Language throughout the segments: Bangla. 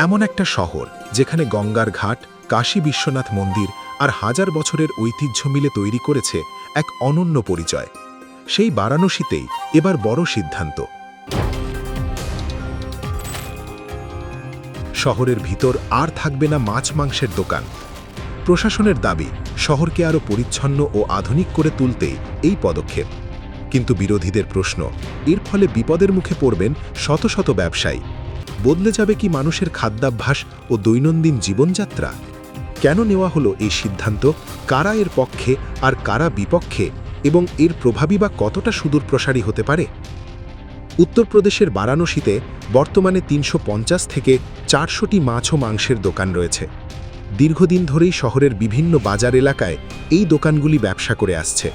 এমন একটা শহর যেখানে গঙ্গার ঘাট, কাশী বিশ্বনাথ মন্দির আর হাজার বছরের ঐতিহ্য মিলে তৈরি করেছে এক অনন্য পরিচয়। সেই বারাণসীতেই এবার বড় সিদ্ধান্ত। শহরের ভিতর আর থাকবে না মাছ মাংসের দোকান। প্রশাসনের দাবি শহরকে আরও পরিচ্ছন্ন ও আধুনিক করে তুলতেই এই পদক্ষেপ। কিন্তু বিরোধীদের প্রশ্ন, এর ফলে বিপদের মুখে পড়বেন শত শত ব্যবসায়ী। বদলে যাবে কি মানুষের খাদ্যাভ্যাস ও দৈনন্দিন জীবনযাত্রা? কেন নেওয়া হলো এই সিদ্ধান্ত, কারা এর পক্ষে আর কারা বিপক্ষে, এবং এর প্রভাবই বা কতটা সুদূরপ্রসারী হতে পারে? উত্তরপ্রদেশের বারাণসীতে বর্তমানে ৩৫০ থেকে ৪০০টি মাছ ও মাংসের দোকান রয়েছে। দীর্ঘদিন ধরেই শহরের বিভিন্ন বাজার এলাকায় এই দোকানগুলি ব্যবসা করে আসছে।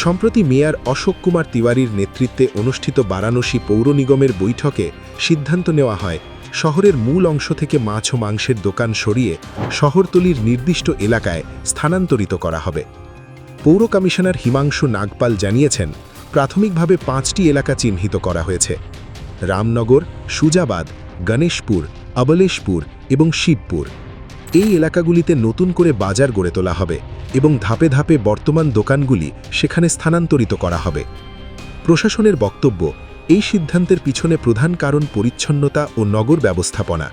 সম্প্রতি মেয়র অশোক কুমার তিওয়ারির নেতৃত্বে অনুষ্ঠিত বারাণসী পৌর নিগমের বৈঠকে সিদ্ধান্ত নেওয়া হয় শহরের মূল অংশ থেকে মাছ ও মাংসের দোকান সরিয়ে শহরতলির নির্দিষ্ট এলাকায় স্থানান্তরিত করা হবে। পৌর কমিশনার হিমাংশু নাগপাল জানিয়েছেন, প্রাথমিকভাবে 5টি এলাকা চিহ্নিত করা হয়েছে: রামনগর, সুজাবাদ, গণেশপুর, অবলেশপুর এবং শিবপুর। এই এলাকাগুলিতে নতুন করে বাজার গড়ে তোলা হবে এবং ধাপে ধাপে বর্তমান দোকানগুলি সেখানে স্থানান্তরিত করা হবে। প্রশাসনের বক্তব্য, এই সিদ্ধান্তের পিছনে প্রধান কারণ পরিচ্ছন্নতা ও নগর ব্যবস্থাপনা।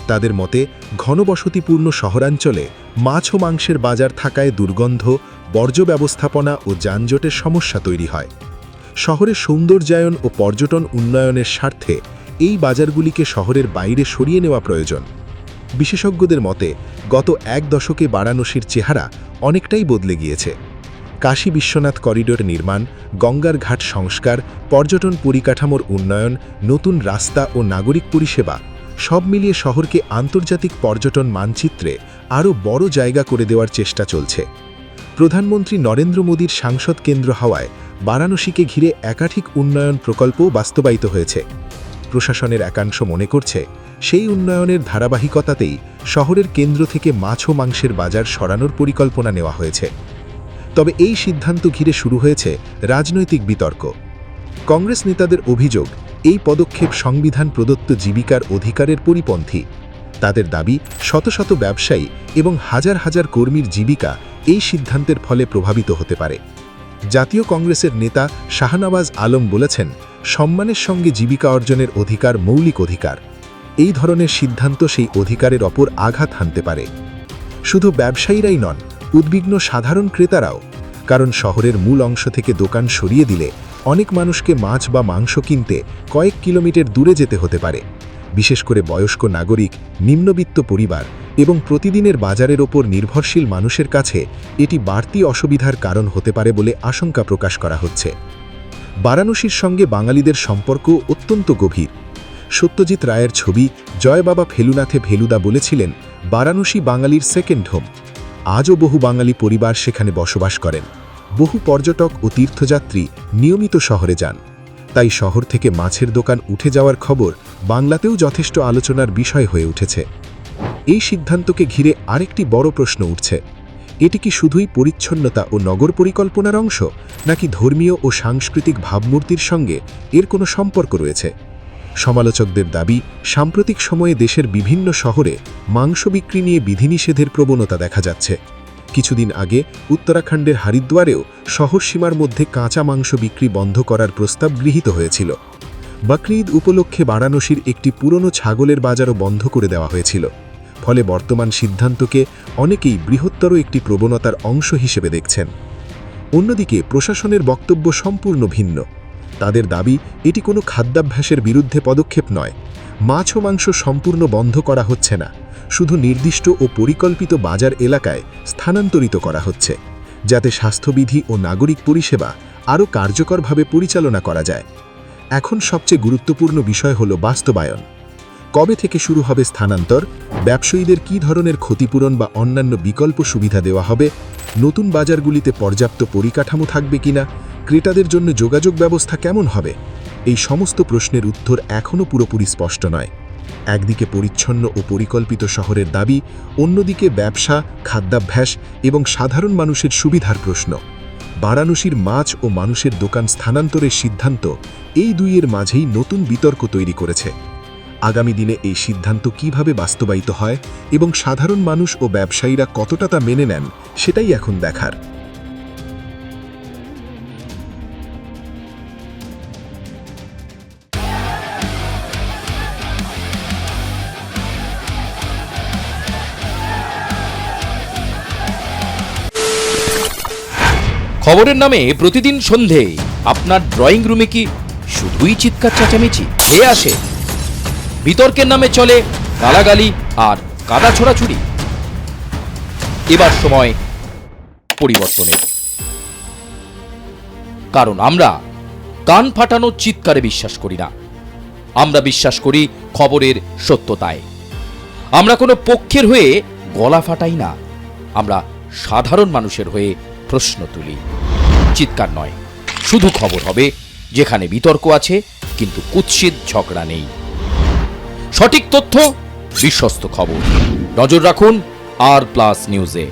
তাদের মতে, ঘনবসতিপূর্ণ শহরাঞ্চলে মাছ ও মাংসের বাজার থাকায় দুর্গন্ধ, বর্জ্য ব্যবস্থাপনা ও যানজটের সমস্যা তৈরি হয়। শহরের সৌন্দর্যায়ন ও পর্যটন উন্নয়নের স্বার্থে এই বাজারগুলিকে শহরের বাইরে সরিয়ে নেওয়া প্রয়োজন। বিশেষজ্ঞদের মতে, গত এক দশকে বারাণসীর চেহারা অনেকটাই বদলে গিয়েছে। কাশী বিশ্বনাথ করিডোর নির্মাণ, গঙ্গার ঘাট সংস্কার, পর্যটন পরিকাঠামোর উন্নয়ন, নতুন রাস্তা ও নাগরিক পরিষেবা সব মিলিয়ে শহরকে আন্তর্জাতিক পর্যটন মানচিত্রে আরও বড় জায়গা করে দেওয়ার চেষ্টা চলছে। প্রধানমন্ত্রী নরেন্দ্র মোদীর সাংসদ কেন্দ্র হওয়ায় বারাণসীকে ঘিরে একাধিক উন্নয়ন প্রকল্পও বাস্তবায়িত হয়েছে। প্রশাসনের একাংশ মনে করছে, সেই উন্নয়নের ধারাবাহিকতাতেই শহরের কেন্দ্র থেকে মাছ ও মাংসের বাজার সরানোর পরিকল্পনা নেওয়া হয়েছে। তবে এই সিদ্ধান্ত ঘিরে শুরু হয়েছে রাজনৈতিক বিতর্ক। কংগ্রেস নেতাদের অভিযোগ, এই পদক্ষেপ সংবিধান প্রদত্ত জীবিকার অধিকারের পরিপন্থী। তাদের দাবি, শত শত ব্যবসায়ী এবং হাজার হাজার কর্মীর জীবিকা এই সিদ্ধান্তের ফলে প্রভাবিত হতে পারে। জাতীয় কংগ্রেসের নেতা শাহনওয়াজ আলম বলেছেন, সম্মানের সঙ্গে জীবিকা অর্জনের অধিকার মৌলিক অধিকার। এই ধরনের সিদ্ধান্ত সেই অধিকারের ওপর আঘাত হানতে পারে। শুধু ব্যবসায়ীরাই নন, উদ্বিগ্ন সাধারণ ক্রেতারাও। কারণ শহরের মূল অংশ থেকে দোকান সরিয়ে দিলে অনেক মানুষকে মাছ বা মাংস কিনতে কয়েক কিলোমিটার দূরে যেতে হতে পারে। বিশেষ করে বয়স্ক নাগরিক, নিম্নবিত্ত পরিবার এবং প্রতিদিনের বাজারের ওপর নির্ভরশীল মানুষের কাছে এটি বাড়তি অসুবিধার কারণ হতে পারে বলে আশঙ্কা প্রকাশ করা হচ্ছে। বারাণসীর সঙ্গে বাঙালিদের সম্পর্ক অত্যন্ত গভীর। সত্যজিৎ রায়ের ছবি জয় বাবা ফেলুনাথে ফেলুদা বলেছিলেন, বারাণসী বাঙালির সেকেন্ড হোম। আজও বহু বাঙালি পরিবার সেখানে বসবাস করেন। বহু পর্যটক ও তীর্থযাত্রী নিয়মিত শহরে যান। তাই শহর থেকে মাছের দোকান উঠে যাওয়ার খবর বাংলাতেও যথেষ্ট আলোচনার বিষয় হয়ে উঠেছে। এই সিদ্ধান্তকে ঘিরে আরেকটি বড় প্রশ্ন উঠছে, এটি কি শুধুই পরিচ্ছন্নতা ও নগর পরিকল্পনার অংশ, নাকি ধর্মীয় ও সাংস্কৃতিক ভাবমূর্তির সঙ্গে এর কোনো সম্পর্ক রয়েছে? সমালোচকদের দাবি, সাম্প্রতিক সময়ে দেশের বিভিন্ন শহরে মাংস বিক্রি নিয়ে বিধিনিষেধের প্রবণতা দেখা যাচ্ছে। কিছুদিন আগে উত্তরাখণ্ডের হরিদ্বারেও শহর সীমার মধ্যে কাঁচা মাংস বিক্রি বন্ধ করার প্রস্তাব গৃহীত হয়েছিল। বকরিদ উপলক্ষে বারাণসীর একটি পুরনো ছাগলের বাজারও বন্ধ করে দেওয়া হয়েছিল। ফলে বর্তমান সিদ্ধান্তকে অনেকেই বৃহত্তর একটি প্রবণতার অংশ হিসেবে দেখছেন। অন্যদিকে প্রশাসনের বক্তব্য সম্পূর্ণ ভিন্ন। তাদের দাবি, এটি কোনো খাদ্যাভ্যাসের বিরুদ্ধে পদক্ষেপ নয়। মাছ ও মাংস সম্পূর্ণ বন্ধ করা হচ্ছে না, শুধু নির্দিষ্ট ও পরিকল্পিত বাজার এলাকায় স্থানান্তরিত করা হচ্ছে, যাতে স্বাস্থ্যবিধি ও নাগরিক পরিষেবা আরও কার্যকরভাবে পরিচালনা করা যায়। এখন সবচেয়ে গুরুত্বপূর্ণ বিষয় হল বাস্তবায়ন। কবে থেকে শুরু হবে স্থানান্তর? ব্যবসায়ীদের কী ধরনের ক্ষতিপূরণ বা অন্যান্য বিকল্প সুবিধা দেওয়া হবে? নতুন বাজারগুলিতে পর্যাপ্ত পরিকাঠামো থাকবে কিনা? ক্রেতাদের জন্য যোগাযোগ ব্যবস্থা কেমন হবে? এই সমস্ত প্রশ্নের উত্তর এখনও পুরোপুরি স্পষ্ট নয়। একদিকে পরিচ্ছন্ন ও পরিকল্পিত শহরের দাবি, অন্যদিকে ব্যবসা, খাদ্যাভ্যাস এবং সাধারণ মানুষের সুবিধার প্রশ্ন। বারাণসীর মাছ ও মানুষের দোকান স্থানান্তরের সিদ্ধান্ত এই দুইয়ের মাঝেই নতুন বিতর্ক তৈরি করেছে। আগামী দিনে এই সিদ্ধান্ত কিভাবে বাস্তবায়িত হয় এবং সাধারণ মানুষ ও ব্যবসায়ীরা কতটা তা মেনে নেন সেটাই এখন দেখার। খবরের নামে প্রতিদিন সন্ধে আপনার ড্রয়িং রুমে কি শুধুই চিৎকার চেঁচামেচি খেয়ে আসে? বিতর্কের নামে চলে গালাগালি আর কাদা ছোড়াছুড়ি। এবার সময় পরিবর্তনের, কারণ আমরা কান ফাটানো চিৎকারে বিশ্বাস করি না। আমরা বিশ্বাস করি খবরের সত্যতায়। আমরা কোনো পক্ষের হয়ে গলা ফাটাই না, আমরা সাধারণ মানুষের হয়ে প্রশ্ন তুলি। চিৎকার নয়, শুধু খবর হবে যেখানে বিতর্ক আছে কিন্তু কুৎসিত ঝগড়া নেই। সঠিক তথ্য, বিশ্বস্ত খবর। নজর রাখুন আর প্লাস নিউজে।